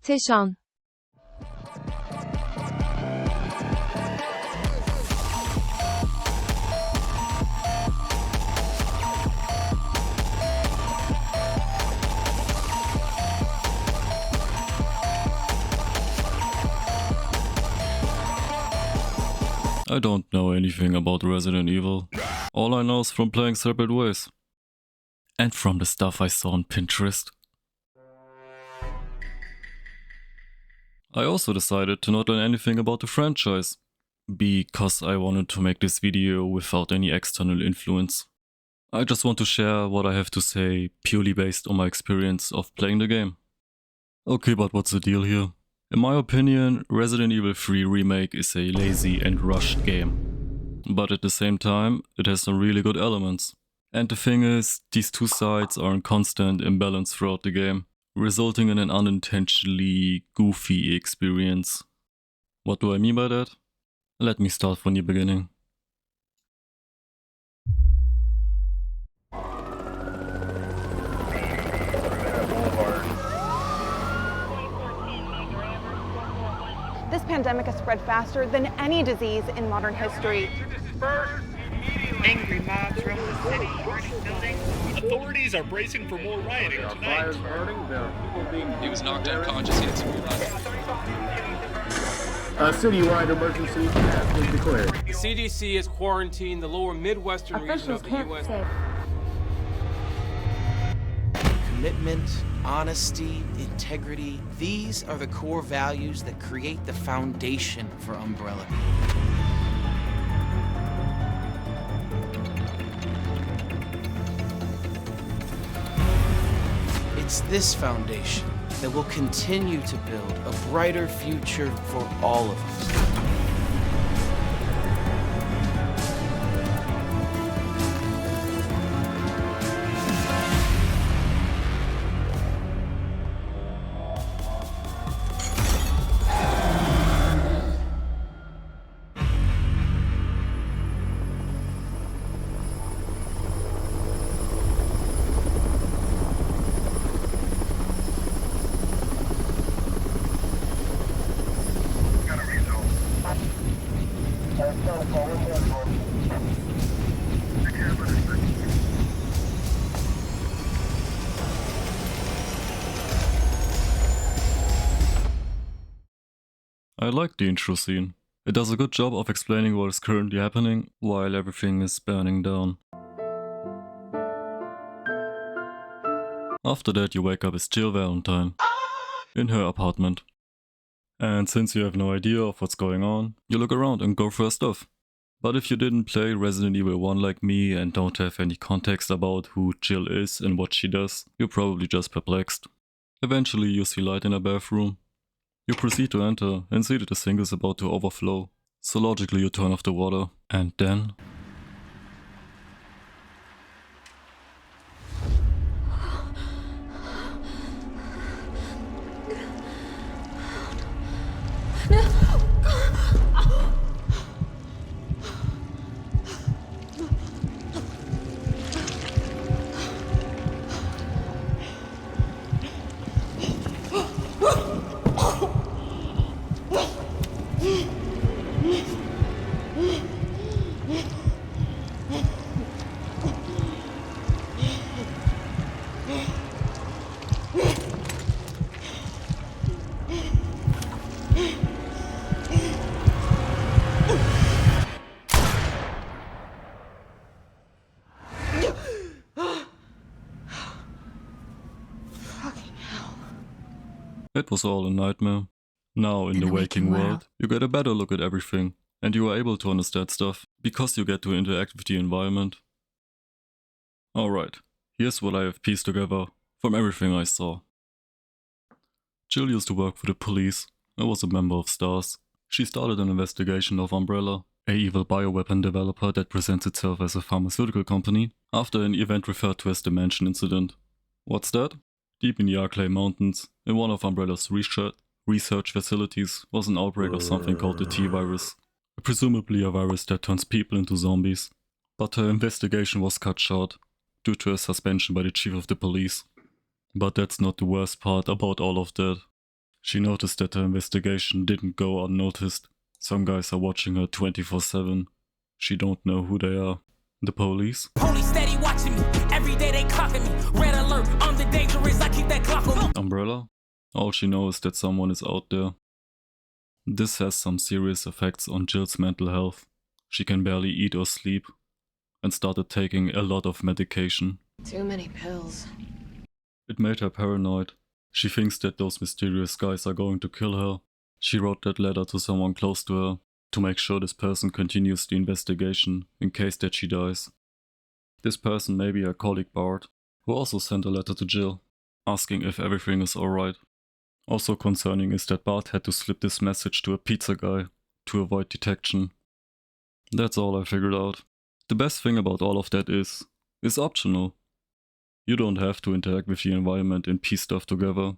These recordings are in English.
Muhteşem. I don't know anything about Resident Evil. All I know is from playing Separate Ways. And from the stuff I saw on Pinterest. I also decided to not learn anything about the franchise, because I wanted to make this video without any external influence. I just want to share what I have to say purely based on my experience of playing the game. Okay, but what's the deal here? In my opinion, Resident Evil 3 Remake is a lazy and rushed game. But at the same time, it has some really good elements. And the thing is, these two sides are in constant imbalance throughout the game, resulting in an unintentionally goofy experience. What do I mean by that? Let me start from the beginning. This pandemic has spread faster than any disease in modern history. Angry mobs roam the city, burning buildings. Authorities are bracing for more rioting tonight. He was knocked unconscious. He had severe A citywide emergency has been declared. The CDC has quarantined the lower Midwestern region of the U.S. Commitment, honesty, integrity, these are the core values that create the foundation for Umbrella. It's this foundation that will continue to build a brighter future for all of us. I like the intro scene. It does a good job of explaining what is currently happening while everything is burning down. After that you wake up as Jill Valentine in her apartment. And since you have no idea of what's going on, you look around and go for her stuff. But if you didn't play Resident Evil 1 like me and don't have any context about who Jill is and what she does, you're probably just perplexed. Eventually you see light in her bathroom. You proceed to enter and see that the sink is about to overflow, so logically you turn off the water, and then... It was all a nightmare. Now, in the waking world, you get a better look at everything, and you are able to understand stuff, because you get to interact with the environment. Alright, here's what I have pieced together from everything I saw. Jill used to work for the police and was a member of STARS. She started an investigation of Umbrella, a evil bioweapon developer that presents itself as a pharmaceutical company, after an event referred to as the Mansion Incident. What's that? Deep in the Arklay Mountains, in one of Umbrella's research facilities, was an outbreak of something called the T-Virus, presumably a virus that turns people into zombies. But her investigation was cut short, due to a suspension by the chief of the police. But that's not the worst part about all of that. She noticed that her investigation didn't go unnoticed. Some guys are watching her 24/7. She don't know who they are. The police? Police steady watching me. Every day they clocking me. Red alert, I'm the dangerous. I keep that clock on me. Umbrella? All she knows is that someone is out there. This has some serious effects on Jill's mental health. She can barely eat or sleep, and started taking a lot of medication. Too many pills. It made her paranoid. She thinks that those mysterious guys are going to kill her. She wrote that letter to someone close to her, to make sure this person continues the investigation, in case that she dies. This person may be her colleague Bart, who also sent a letter to Jill, asking if everything is alright. Also concerning is that Bart had to slip this message to a pizza guy, to avoid detection. That's all I figured out. The best thing about all of that is, it's optional. You don't have to interact with the environment and piece stuff together.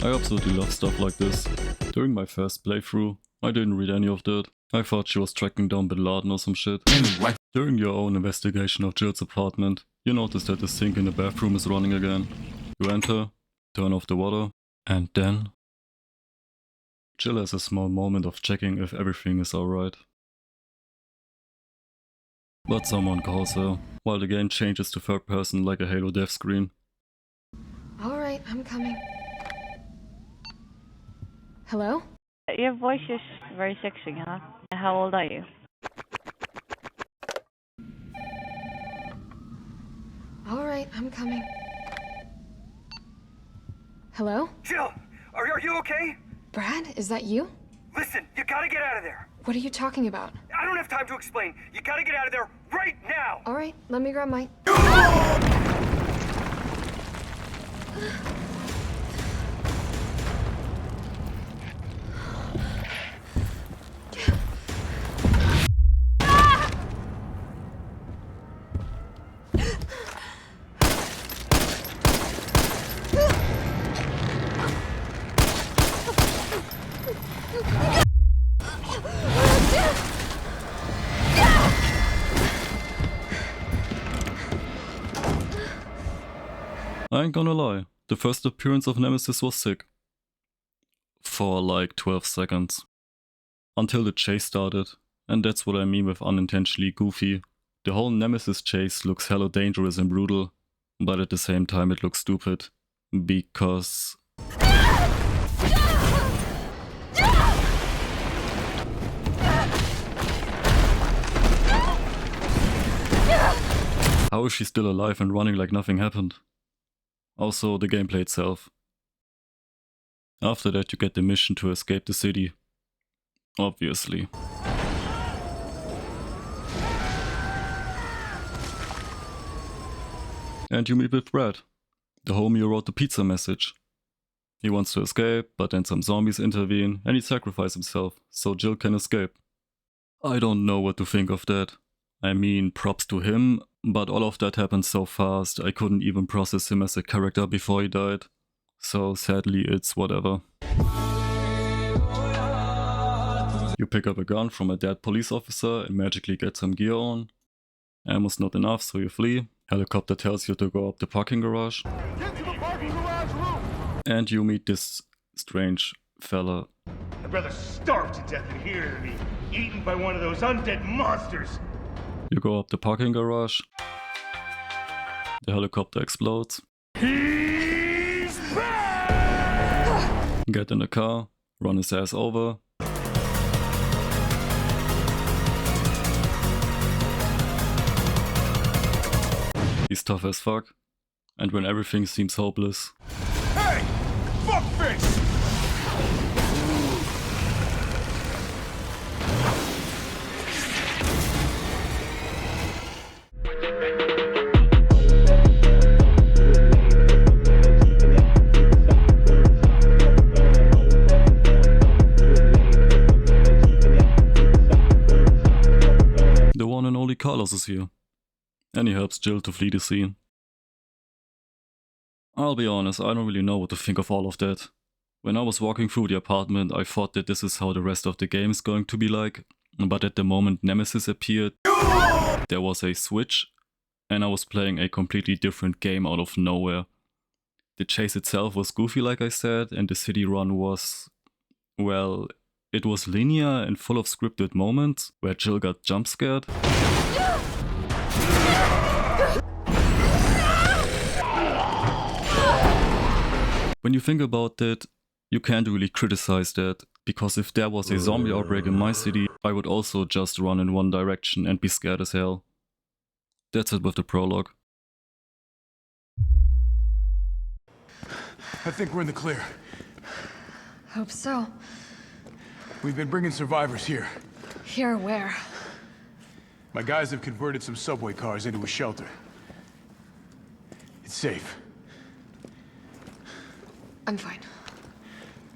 I absolutely love stuff like this. During my first playthrough, I didn't read any of that. I thought she was tracking down Bin Laden or some shit. Anyway, during your own investigation of Jill's apartment, you notice that the sink in the bathroom is running again. You enter, turn off the water, and then... Jill has a small moment of checking if everything is alright. But someone calls her, while the game changes to third person like a Halo death screen. Alright, I'm coming. Hello? Your voice is very sexy, huh? How old are you? Alright, I'm coming. Hello? Jill, are you okay? Brad, is that you? Listen, you gotta get out of there. What are you talking about? I don't have time to explain. You gotta get out of there right now. Alright, let me grab my... I ain't gonna lie, the first appearance of Nemesis was sick. For like 12 seconds. Until the chase started, and that's what I mean with unintentionally goofy. The whole Nemesis chase looks hella dangerous and brutal, but at the same time it looks stupid. Because... How is she still alive and running like nothing happened? Also, the gameplay itself. After that you get the mission to escape the city. Obviously. And you meet with Brad, the homie who wrote the pizza message. He wants to escape, but then some zombies intervene and he sacrifices himself, so Jill can escape. I don't know what to think of that. I mean, props to him, but all of that happened so fast I couldn't even process him as a character before he died. So sadly it's whatever. You pick up a gun from a dead police officer and magically get some gear on. Ammo's not enough, so you flee. Helicopter tells you to go up the parking garage. Get to the parking garage room! And you meet this strange fella. I'd rather starve to death than here than be eaten by one of those undead monsters. You go up the parking garage. The helicopter explodes. He's back! Get in the car, run his ass over. He's tough as fuck. And when everything seems hopeless... Hey! Fuckface! The one and only Carlos is here. And he helps Jill to flee the scene. I'll be honest, I don't really know what to think of all of that. When I was walking through the apartment, I thought that this is how the rest of the game is going to be like. But at the moment Nemesis appeared, there was a switch, and I was playing a completely different game out of nowhere. The chase itself was goofy, like I said, and the city run was, well, it was linear and full of scripted moments where Jill got jump scared. When you think about it, you can't really criticize that, because if there was a zombie outbreak in my city, I would also just run in one direction and be scared as hell. That's it with the prologue. I think we're in the clear. Hope so. We've been bringing survivors here. Here where? My guys have converted some subway cars into a shelter. It's safe. I'm fine.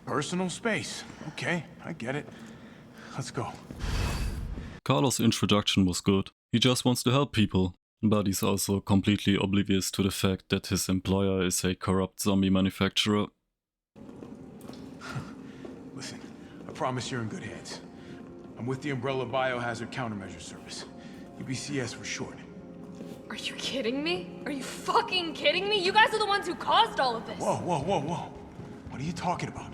Personal space. Okay, I get it. Let's go. Carlos' introduction was good. He just wants to help people, but he's also completely oblivious to the fact that his employer is a corrupt zombie manufacturer. Listen, I promise you're in good hands. I'm with the Umbrella Biohazard Countermeasure Service. UBCS for short. Are you kidding me? Are you fucking kidding me? You guys are the ones who caused all of this. Whoa, whoa, whoa, whoa. What are you talking about?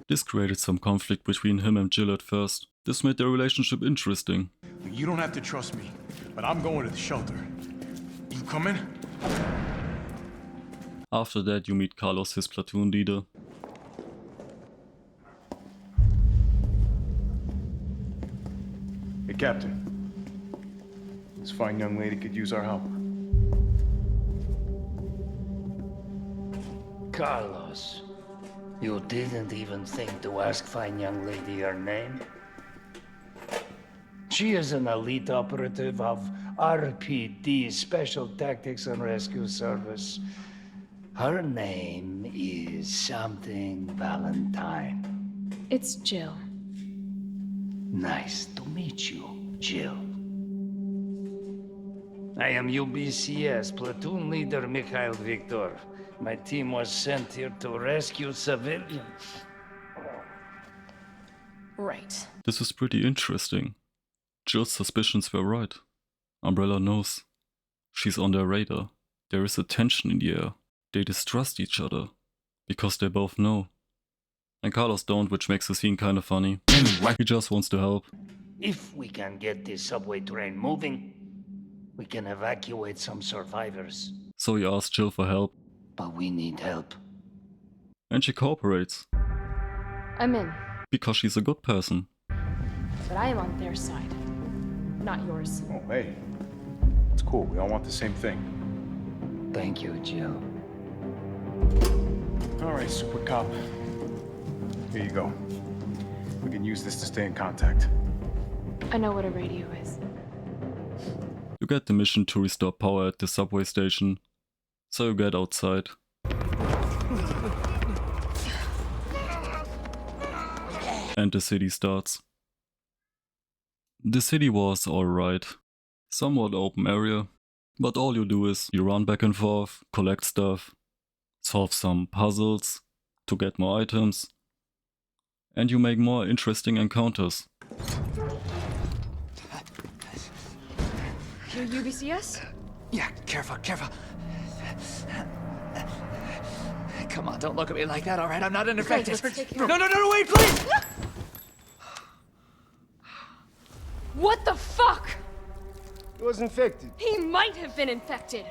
This created some conflict between him and Jill at first. This made their relationship interesting. You don't have to trust me, but I'm going to the shelter. You coming? After that you meet Carlos, his platoon leader. Hey, Captain. This fine young lady could use our help. Carlos, you didn't even think to ask fine young lady her name? She is an elite operative of RPD, Special Tactics and Rescue Service. Her name is something Valentine. It's Jill. Nice to meet you, Jill. I am UBCS Platoon Leader Mikhail Victor. My team was sent here to rescue civilians. Right. This is pretty interesting. Jill's suspicions were right. Umbrella knows. She's on their radar. There is a tension in the air. They distrust each other. Because they both know. And Carlos don't, which makes the scene kinda funny. He just wants to help. If we can get this subway train moving, we can evacuate some survivors. So he asks Jill for help. But we need help. And she cooperates. I'm in. Because she's a good person. But I am on their side. Not yours. Oh, hey. It's cool. We all want the same thing. Thank you, Jill. All right, Super Cop. Here you go. We can use this to stay in contact. I know what a radio is. You get the mission to restore power at the subway station. So you get outside. And the city starts. The city was alright. Somewhat open area. But all you do is you run back and forth, collect stuff, solve some puzzles to get more items, and you make more interesting encounters. You're UBCS? Yeah, careful, careful. Come on, don't look at me like that, all right? I'm not infected. No, wait, please! What the fuck? He was infected. He might have been infected.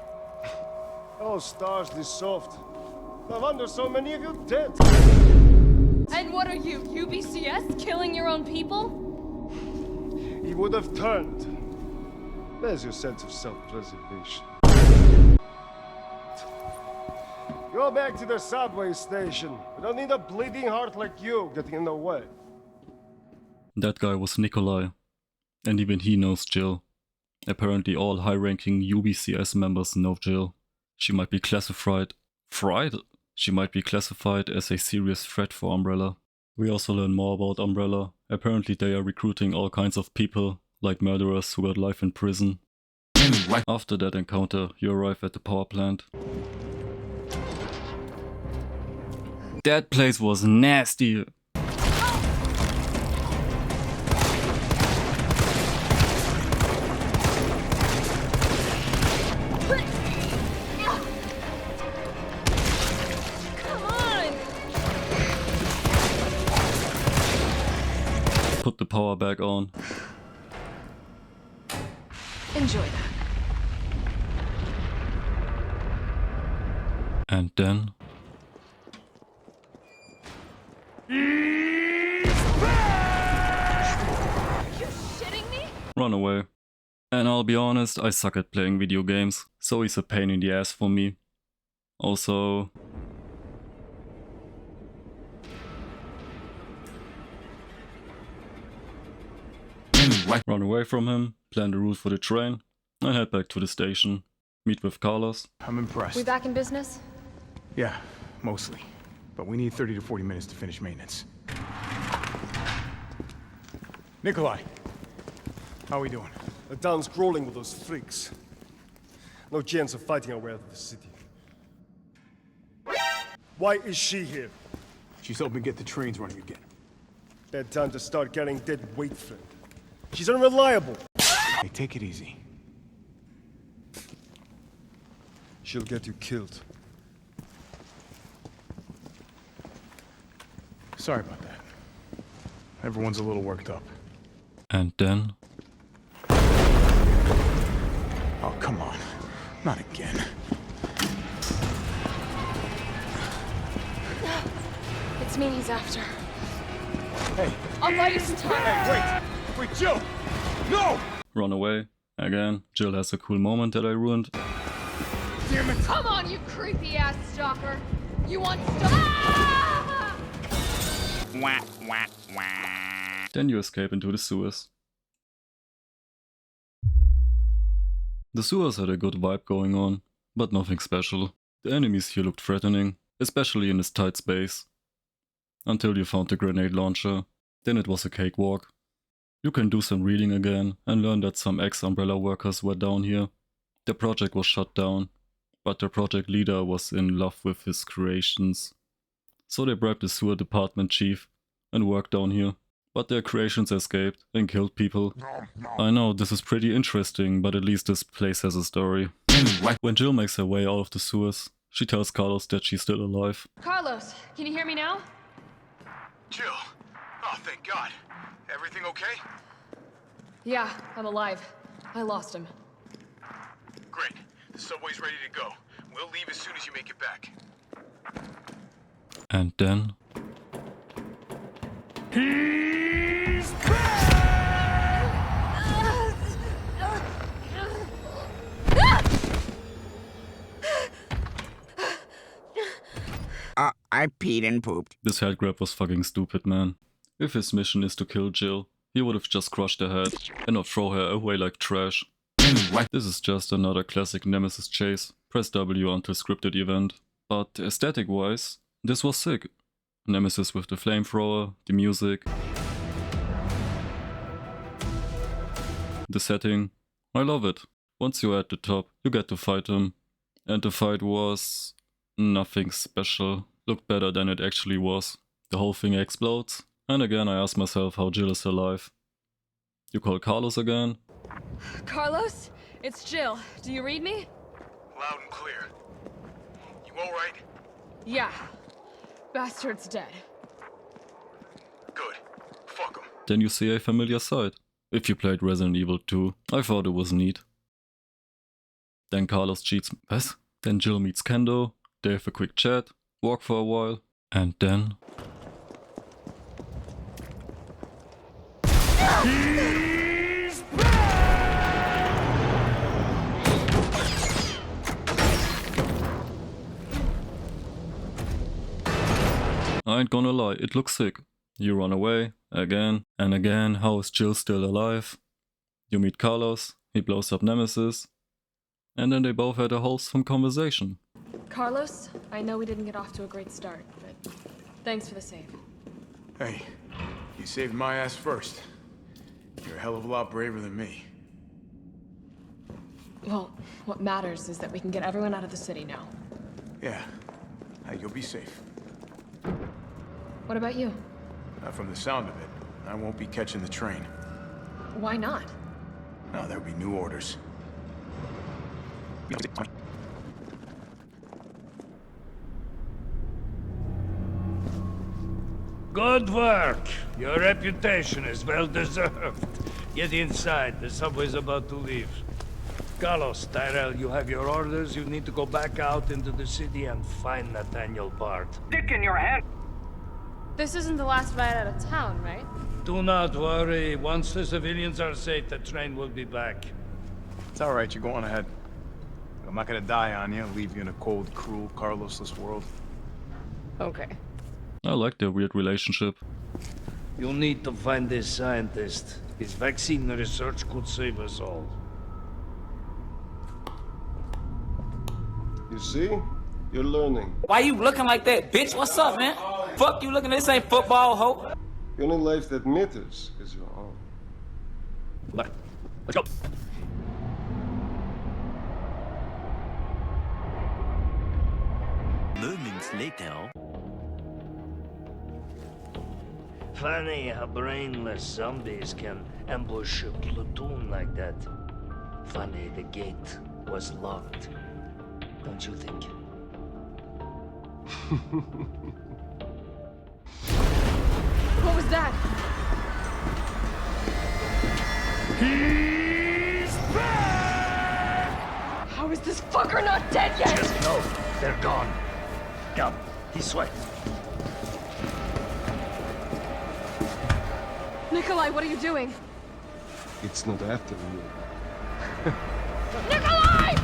Oh, stars, this soft. No wonder so many of you dead. And what are you, UBCS? Killing your own people? He would have turned. There's your sense of self-preservation. Go back to the subway station. We don't need a bleeding heart like you getting in the way. That guy was Nikolai. And even he knows Jill. Apparently all high-ranking UBCS members know Jill. She might be classified... She might be classified as a serious threat for Umbrella. We also learn more about Umbrella. Apparently they are recruiting all kinds of people, like murderers who got life in prison. After that encounter, you arrive at the power plant. That place was nasty! put the power back on. Enjoy that. And then... Are you shitting me? run away. And I'll be honest, I suck at playing video games, so he's a pain in the ass for me. Also... run away from him, plan the route for the train, and head back to the station. Meet with Carlos. I'm impressed. We back in business? Yeah, mostly. But we need 30 to 40 minutes to finish maintenance. Nikolai, how are we doing? The town's crawling with those freaks. No chance of fighting our way out of the city. Why is she here? She's helping get the trains running again. Bad time to start carrying dead weight, friend. She's unreliable. Hey, take it easy. She'll get you killed. Sorry about that. Everyone's a little worked up. And then... oh, come on. Not again. It's me he's after. Hey. I'll buy you some time. Hey, wait! Wait, Jill! No! run away. Again, Jill has a cool moment that I ruined. Damn it! Come on, you creepy ass stalker! You want stuff? Wah, wah, wah. Then you escape into the sewers. The sewers had a good vibe going on, but nothing special. The enemies here looked threatening, especially in this tight space. Until you found the grenade launcher, then it was a cakewalk. You can do some reading again and learn that some ex-Umbrella workers were down here. The project was shut down, but the project leader was in love with his creations. So they bribed the sewer department chief and worked down here. But their creations escaped and killed people. I know, this is pretty interesting, but at least this place has a story. When Jill makes her way out of the sewers, she tells Carlos that she's still alive. Carlos, can you hear me now? Jill! Oh, thank God. Everything okay? Yeah, I'm alive. I lost him. Great. The subway's ready to go. We'll leave as soon as you make it back. And then... He's I peed and pooped. This head grab was fucking stupid, man. If his mission is to kill Jill, he would have just crushed her head and not throw her away like trash. This is just another classic Nemesis chase. Press W until scripted event. But aesthetic wise, this was sick. Nemesis with the flamethrower, the music, the setting. I love it. Once you're at the top, you get to fight him. And the fight was... nothing special. Looked better than it actually was. The whole thing explodes. And again I ask myself how Jill is alive. You call Carlos again? Carlos, it's Jill. Do you read me? Loud and clear. You alright? Yeah. Bastard's dead. Good. Fuck him. Then you see a familiar sight. If you played Resident Evil 2, I thought it was neat. Then Carlos cheats. What? Then Jill meets Kendo, they have a quick chat, walk for a while, and then... He's back! I ain't gonna lie, it looks sick. You run away, again, and again, how is Jill still alive? You meet Carlos, he blows up Nemesis, and then they both had a wholesome conversation. Carlos, I know we didn't get off to a great start, but thanks for the save. Hey, you saved my ass first. You're a hell of a lot braver than me. Well, what matters is that we can get everyone out of the city now. Yeah. Hey, you'll be safe. What about you? From the sound of it, I won't be catching the train. Why not? No, there'll be new orders. Good work. Your reputation is well deserved. Get inside. The subway's about to leave. Carlos, Tyrell, you have your orders. You need to go back out into the city and find Nathaniel Bard. Dick in your hand. This isn't the last ride out of town, right? Do not worry. Once the civilians are safe, the train will be back. It's all right, you're going ahead. I'm not gonna die on you, leave you in a cold, cruel, Carlosless world. Okay. I like their weird relationship. You'll need to find this scientist. His vaccine research could save us all. You see? You're learning. Why you looking like that, bitch? What's up, man? Fuck you looking, this ain't football, ho. The only life that matters is your own. Let's go. Moments later. Funny how brainless zombies can ambush a platoon like that. Funny the gate was locked. Don't you think? What was that? He's back! How is this fucker not dead yet? Just know they're gone. Come, this way. Nikolai, what are you doing? It's not after you. Nikolai!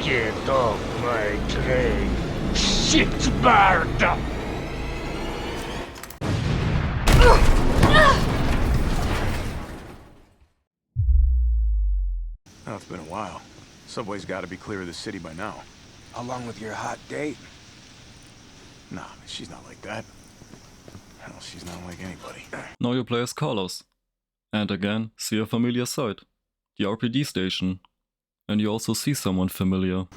Get off my train, shitbird! Oh, it's been a while. Subway's got to be clear of the city by now. Along with your hot date. Nah, she's not like that. Hell, she's not like anybody. Now you play as Carlos. And again, see a familiar sight. The RPD station. And you also see someone familiar.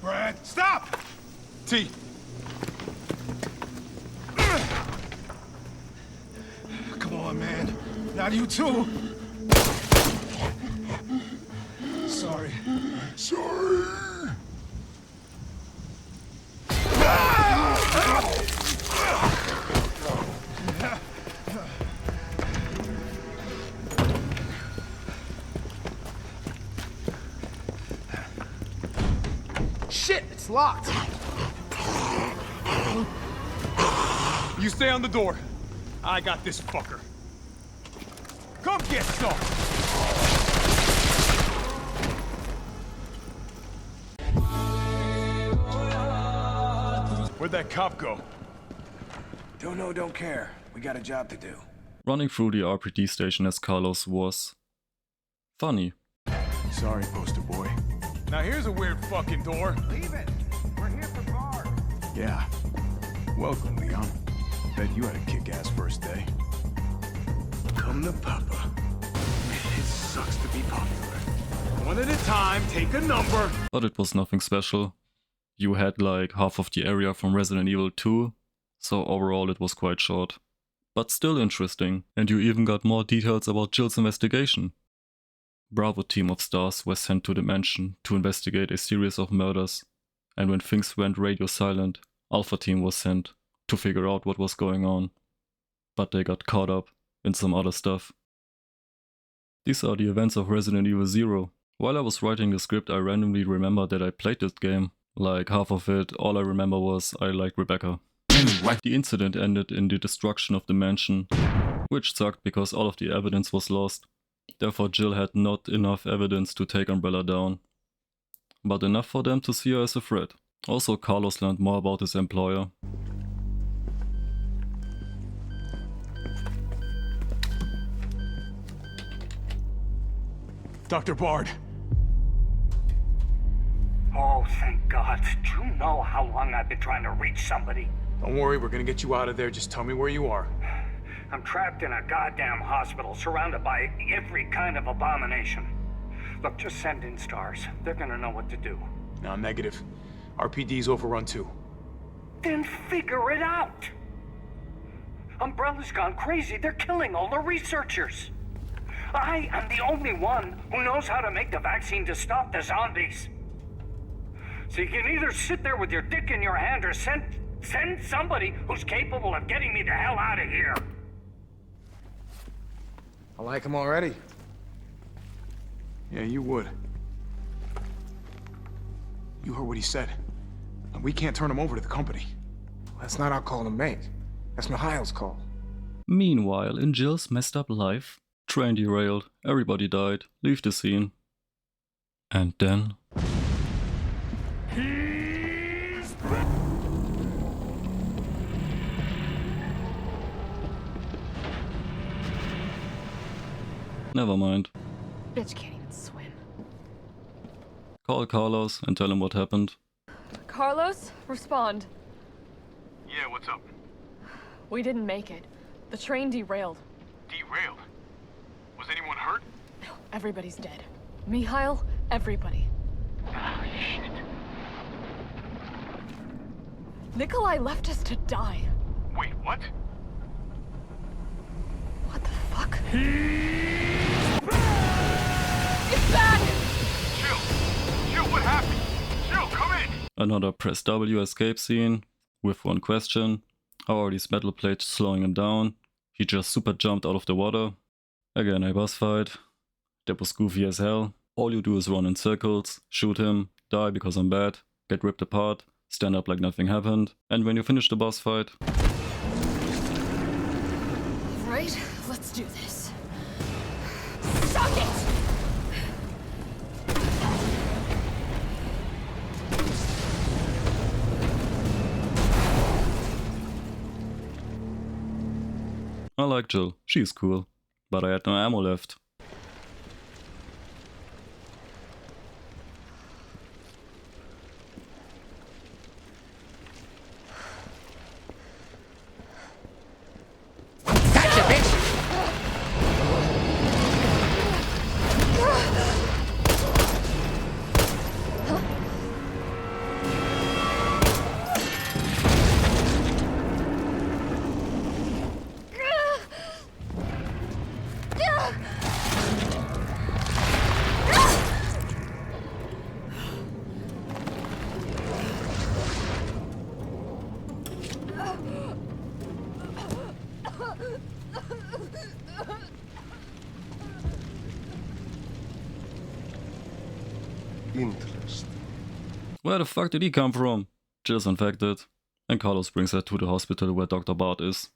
Brad, stop! T. Come on, man. Not you too. Sorry. Sorry. Shit, it's locked. You stay on the door. I got this fucker. Come get some. Where'd that cop go? Don't know, don't care. We got a job to do. Running through the RPD station as Carlos was funny. Sorry, poster boy. Now here's a weird fucking door. Leave it. We're here for Bard. Yeah. Welcome, Leon. Bet you had a kick-ass first day. Come to Papa. It sucks to be popular. One at a time, take a number. But it was nothing special. You had like half of the area from Resident Evil 2, so overall it was quite short. But still interesting, and you even got more details about Jill's investigation. Bravo team of stars were sent to the mansion to investigate a series of murders, and when things went radio silent, Alpha team was sent to figure out what was going on. But they got caught up in some other stuff. These are the events of Resident Evil 0. While I was writing the script, I randomly remembered that I played this game. Like half of it, all I remember was I liked Rebecca. The incident ended in the destruction of the mansion, which sucked because all of the evidence was lost. Therefore Jill had not enough evidence to take Umbrella down. But enough for them to see her as a threat. Also Carlos learned more about his employer. Dr. Bard. Oh, thank God. Do you know how long I've been trying to reach somebody? Don't worry, we're gonna get you out of there. Just tell me where you are. I'm trapped in a goddamn hospital, surrounded by every kind of abomination. Look, just send in stars. They're gonna know what to do. No, negative. RPD's overrun too. Then figure it out! Umbrella's gone crazy. They're killing all the researchers. I am the only one who knows how to make the vaccine to stop the zombies. So you can either sit there with your dick in your hand or send somebody who's capable of getting me the hell out of here. I like him already. Yeah, you would. You heard what he said. And we can't turn him over to the company. That's not our call to make. That's Mikhail's call. Meanwhile, in Jill's messed up life, train derailed, everybody died, leave the scene. And then... Never mind. Bitch can't even swim. Call Carlos and tell him what happened. Carlos, respond. Yeah, what's up? We didn't make it. The train derailed. Derailed? Was anyone hurt? No, everybody's dead. Mikhail, everybody. Ah, shit. Nikolai left us to die. Wait, what? What the fuck? It's back! Jill, what happened? Jill, come in! Another press W escape scene, with one question. How are these metal plates slowing him down? He just super jumped out of the water. Again a boss fight. That was goofy as hell. All you do is run in circles, shoot him, die because I'm bad, get ripped apart, stand up like nothing happened, and when you finish the boss fight... Right, let's do this. Suck it! I like Jill, she's cool, but I had no ammo left. Gotcha, bitch! Interesting. Where the fuck did he come from? Jill's infected, and Carlos brings her to the hospital where Dr. Bart is.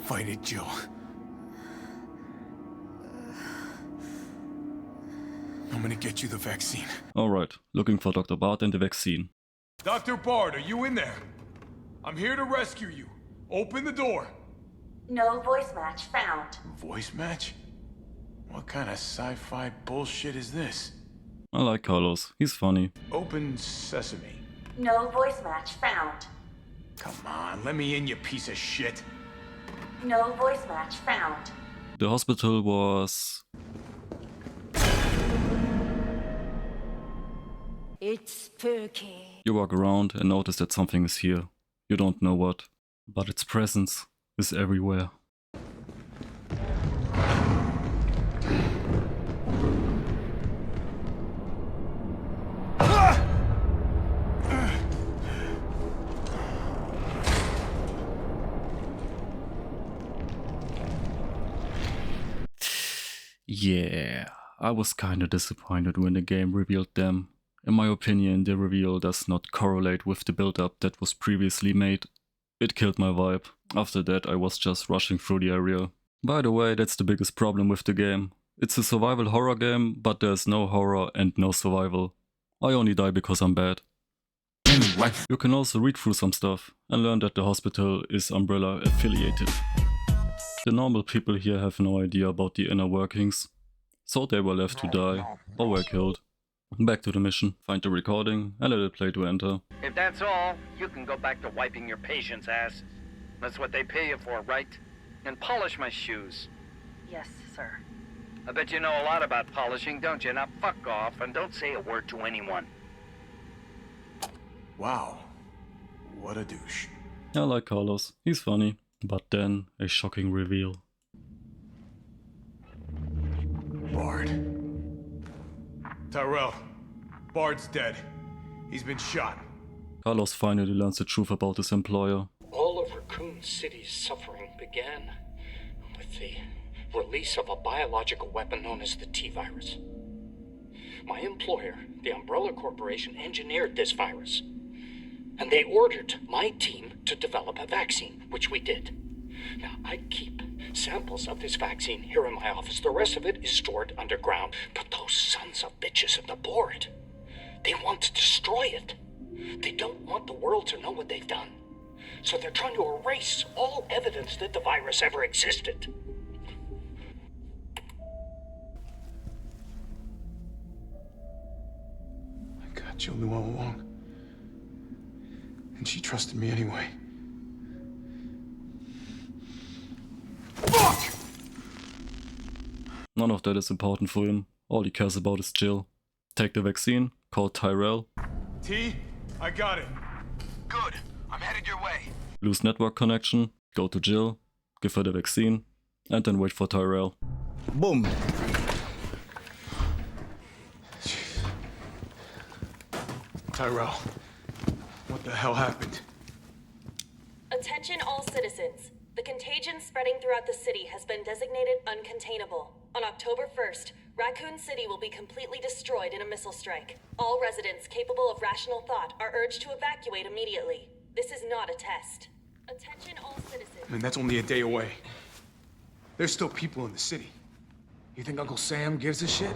Fight it, Jill. I'm gonna get you the vaccine. Alright, looking for Dr. Bart and the vaccine. Dr. Bard, are you in there? I'm here to rescue you. Open the door. No voice match found. Voice match? What kind of sci-fi bullshit is this? I like Carlos, he's funny. Open sesame. No voice match found. Come on, let me in, you piece of shit. No voice match found. The hospital was... It's spooky. You walk around and notice that something is here. You don't know what, but its presence is everywhere. Yeah, I was kinda disappointed when the game revealed them. In my opinion, the reveal does not correlate with the build-up that was previously made. It killed my vibe. After that, I was just rushing through the area. By the way, that's the biggest problem with the game. It's a survival horror game, but there's no horror and no survival. I only die because I'm bad. You can also read through some stuff and learn that the hospital is Umbrella affiliated. The normal people here have no idea about the inner workings, so they were left to die or were killed. Back to the mission, find the recording and let it play to enter. If that's all, you can go back to wiping your patient's ass. That's what they pay you for, right? And polish my shoes. Yes, sir. I bet you know a lot about polishing, don't you? Now fuck off and don't say a word to anyone. Wow. What a douche. I like Carlos, he's funny. But then, a shocking reveal. Bard. Tyrell. Bard's dead. He's been shot. Carlos finally learns the truth about his employer. All of Raccoon City's suffering began with the release of a biological weapon known as the T-virus. My employer, the Umbrella Corporation, engineered this virus. And they ordered my team to develop a vaccine, which we did. Now, I keep samples of this vaccine here in my office. The rest of it is stored underground. But those sons of bitches at the board, they want to destroy it. They don't want the world to know what they've done. So they're trying to erase all evidence that the virus ever existed. I got Julie all along. And she trusted me anyway. Fuck! None of that is important for him. All he cares about is Jill. Take the vaccine, call Tyrell. T, I got it. Good. I'm headed your way. Lose network connection, go to Jill, give her the vaccine, and then wait for Tyrell. Boom. Tyrell, what the hell happened? Attention all citizens. The contagion spreading throughout the city has been designated uncontainable. On October 1st, Raccoon City will be completely destroyed in a missile strike. All residents capable of rational thought are urged to evacuate immediately. This is not a test. Attention all citizens. I mean, that's only a day away. There's still people in the city. You think Uncle Sam gives a shit?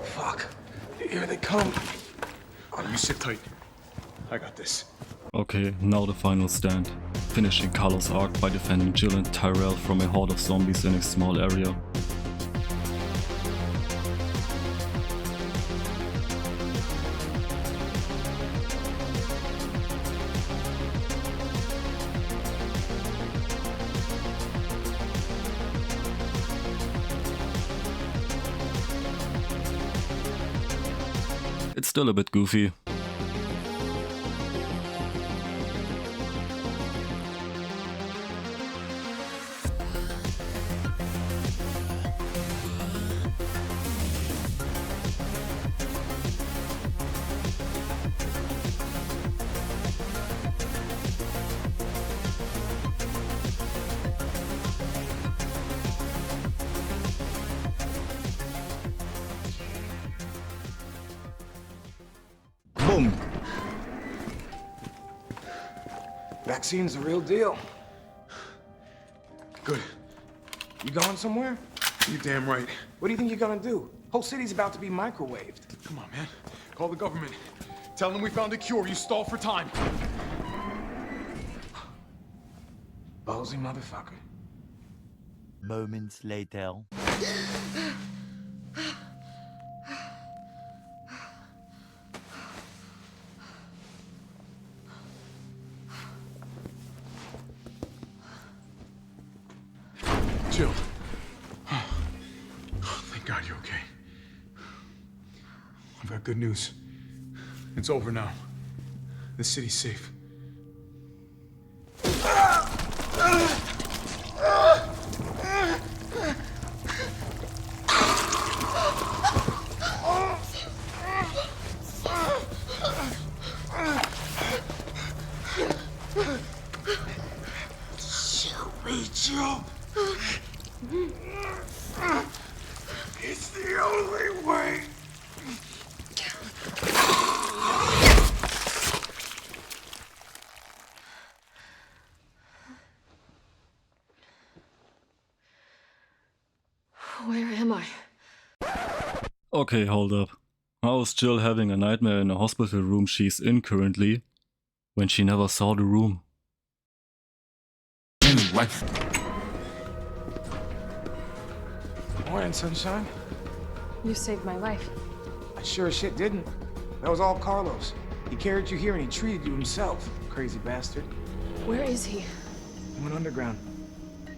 Fuck. Here they come. Oh, you sit tight. I got this. Okay, now the final stand. Finishing Carlos' arc by defending Jill and Tyrell from a horde of zombies in a small area. It's still a bit goofy. Boom. Vaccine's the real deal. Good. You going somewhere? You damn right. What do you think you're gonna do? Whole city's about to be microwaved. Come on, man. Call the government. Tell them we found a cure. You stall for time. Ballsy motherfucker. Moments later. Jill. Oh, thank God you're okay. I've got good news. It's over now. The city's safe. Jill. It's the only way. Where am I? Okay, hold up. How is Jill having a nightmare in a hospital room she's in currently, when she never saw the room? Anyway. Morning, sunshine. You saved my life. I sure as shit didn't. That was all Carlos. He carried you here and he treated you himself. Crazy bastard. Where is he? He went underground.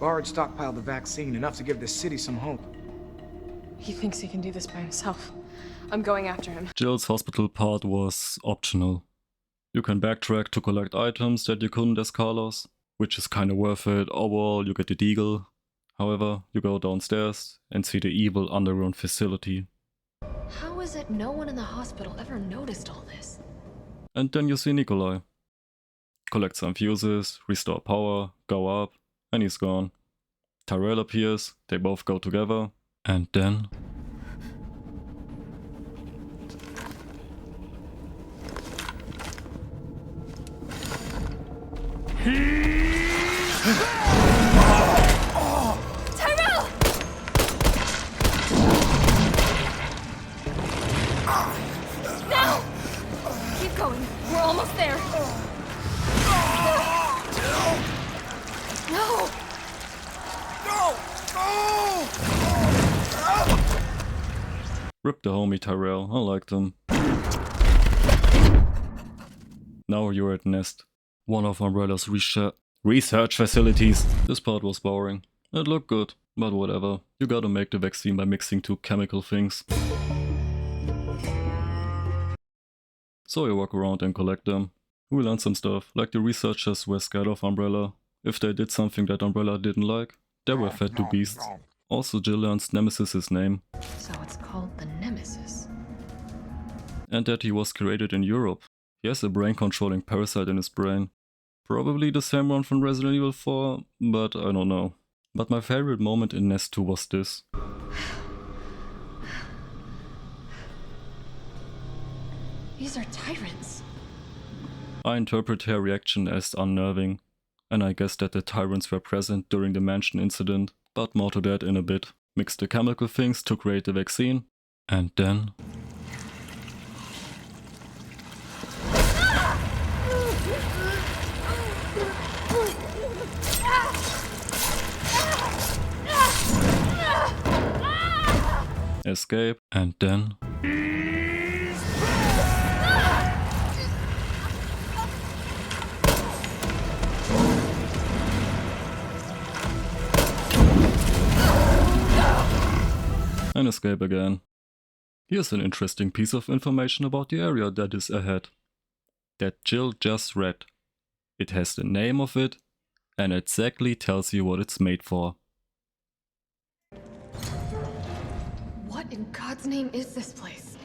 Bard stockpiled the vaccine, enough to give the city some hope. He thinks he can do this by himself. I'm going after him. Jill's hospital part was optional. You can backtrack to collect items that you couldn't as Carlos, which is kinda worth it. Overall, you get the deagle. However, you go downstairs and see the evil underground facility. How is it no one in the hospital ever noticed all this? And then you see Nikolai. Collect some fuses, restore power, go up, and he's gone. Tyrell appears, they both go together, and then... Tyrell! Now! Keep going. We're almost there. No! Rip the homie Tyrell, I liked him. Now you're at Nest, one of Umbrella's research facilities. This part was boring. It looked good, but whatever. You gotta make the vaccine by mixing two chemical things. So you walk around and collect them. We learned some stuff, like the researchers were scared of Umbrella. If they did something that Umbrella didn't like, they were fed to beasts. Also, Jill learns Nemesis' name. So it's called the Nemesis. And that he was created in Europe. He has a brain-controlling parasite in his brain. Probably the same one from Resident Evil 4, but I don't know. But my favorite moment in Nest 2 was this. These are tyrants. I interpret her reaction as unnerving, and I guess that the tyrants were present during the mansion incident, but more to that in a bit. Mix the chemical things to create the vaccine, and then... escape, and then... and escape again. Here's an interesting piece of information about the area that is ahead. That Jill just read. It has the name of it and exactly tells you what it's made for. What in God's name is this place?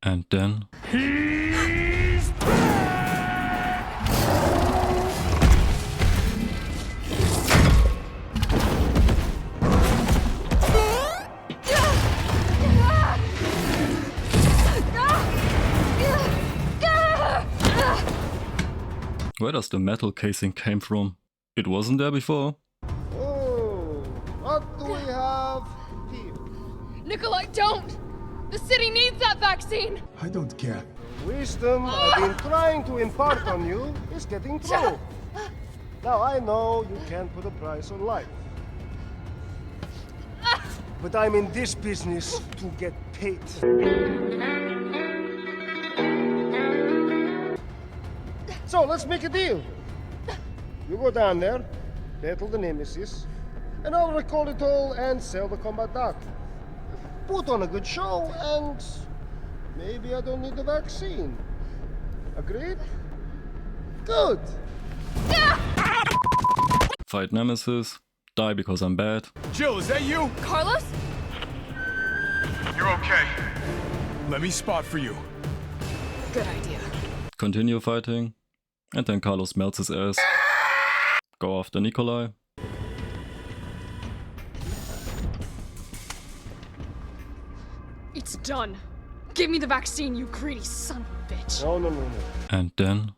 And then... where does the metal casing came from? It wasn't there before. Oh, what do we have here? Nikolai, don't! The city needs that vaccine! I don't care. Wisdom I've been trying to impart on you is getting through. Now I know you can't put a price on life. But I'm in this business to get paid. So let's make a deal. You go down there, battle the Nemesis, and I'll recall it all and sell the combat dock. Put on a good show, and maybe I don't need the vaccine. Agreed? Good. Fight Nemesis, die because I'm bad. Jill, is that you? Carlos? You're okay. Let me spot for you. Good idea. Continue fighting, and then Carlos melts his ass. Go after Nikolai. It's done. Give me the vaccine, you greedy son of a bitch. No. And then...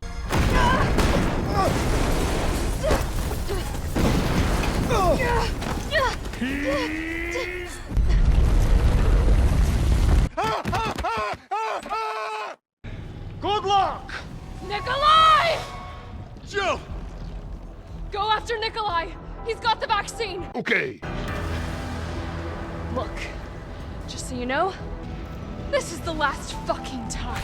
Good luck! Nikolai! Jill! Go after Nikolai! He's got the vaccine! Okay. Look, just so you know, this is the last fucking time.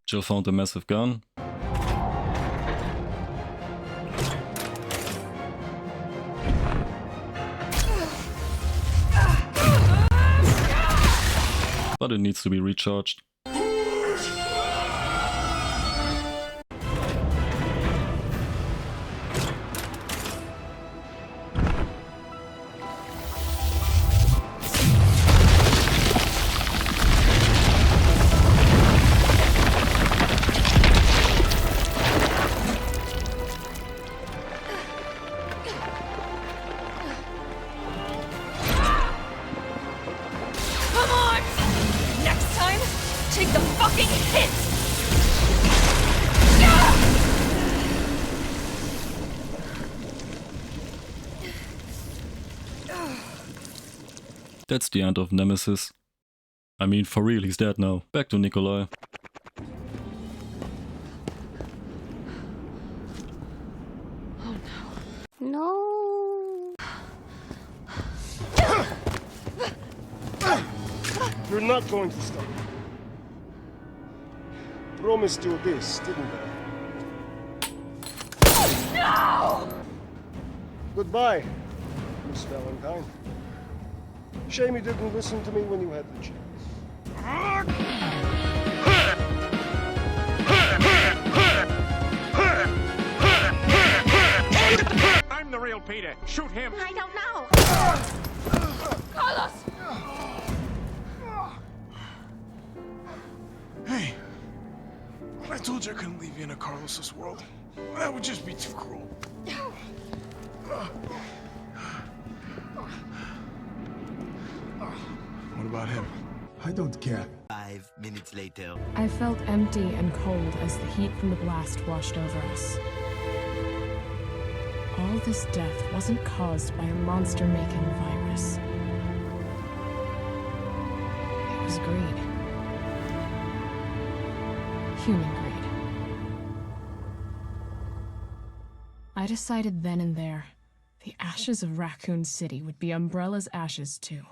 Jill found a massive gun. but it needs to be recharged. Come on! Next time, take the fucking hit! That's the end of Nemesis. I mean, for real, he's dead now. Back to Nikolai. No. You're not going to stop. Promised you this, didn't I? No! Goodbye, Miss Valentine. Shame you didn't listen to me when you had the chance. I'm the real Peter. Shoot him. I don't know. Carlos! Hey, I told you I couldn't leave you in a Carlos's world. That would just be too cruel. What about him? I don't care. 5 minutes later. I felt empty and cold as the heat from the blast washed over us. All this death wasn't caused by a monster-making virus. It was greed. Human greed. I decided then and there, the ashes of Raccoon City would be Umbrella's ashes too.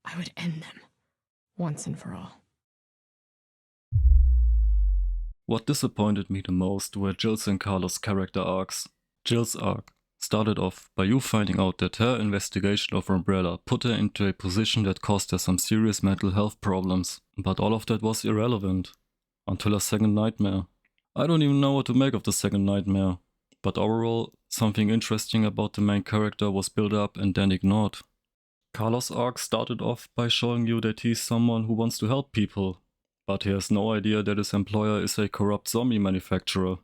I would end them, once and for all. What disappointed me the most were Jill's and Carlos' character arcs. Jill's arc started off by you finding out that her investigation of Umbrella put her into a position that caused her some serious mental health problems, but all of that was irrelevant. Until her second nightmare. I don't even know what to make of the second nightmare, but overall, something interesting about the main character was built up and then ignored. Carlos' arc started off by showing you that he's someone who wants to help people, but he has no idea that his employer is a corrupt zombie manufacturer.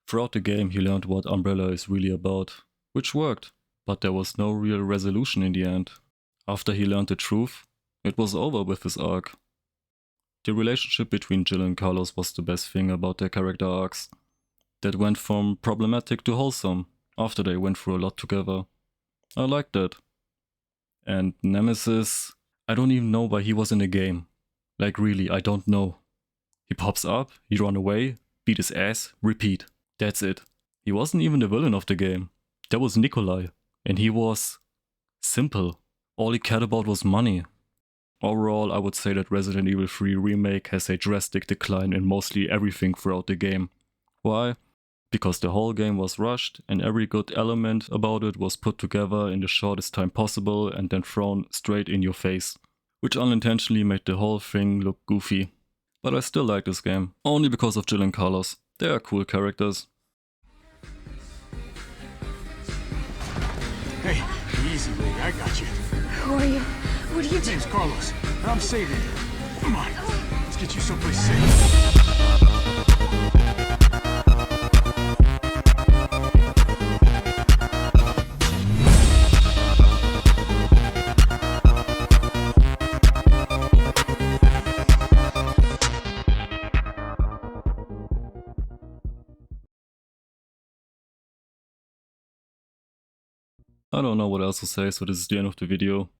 Throughout the game he learned what Umbrella is really about, which worked, but there was no real resolution in the end. After he learned the truth, it was over with his arc. The relationship between Jill and Carlos was the best thing about their character arcs. That went from problematic to wholesome, after they went through a lot together. I liked that. And Nemesis, I don't even know why he was in the game. Like really, I don't know. He pops up, he run away, beat his ass, repeat. That's it. He wasn't even the villain of the game. That was Nikolai. And he was simple. All he cared about was money. Overall, I would say that Resident Evil 3 Remake has a drastic decline in mostly everything throughout the game. Why? Because the whole game was rushed and every good element about it was put together in the shortest time possible and then thrown straight in your face, which unintentionally made the whole thing look goofy. But I still like this game, only because of Jill and Carlos. They are cool characters. Hey, easy, lady. I got you. Who are you? What are you doing? Name's Carlos, and I'm saving you. Come on, let's get you someplace safe. I don't know what else to say, so this is the end of the video.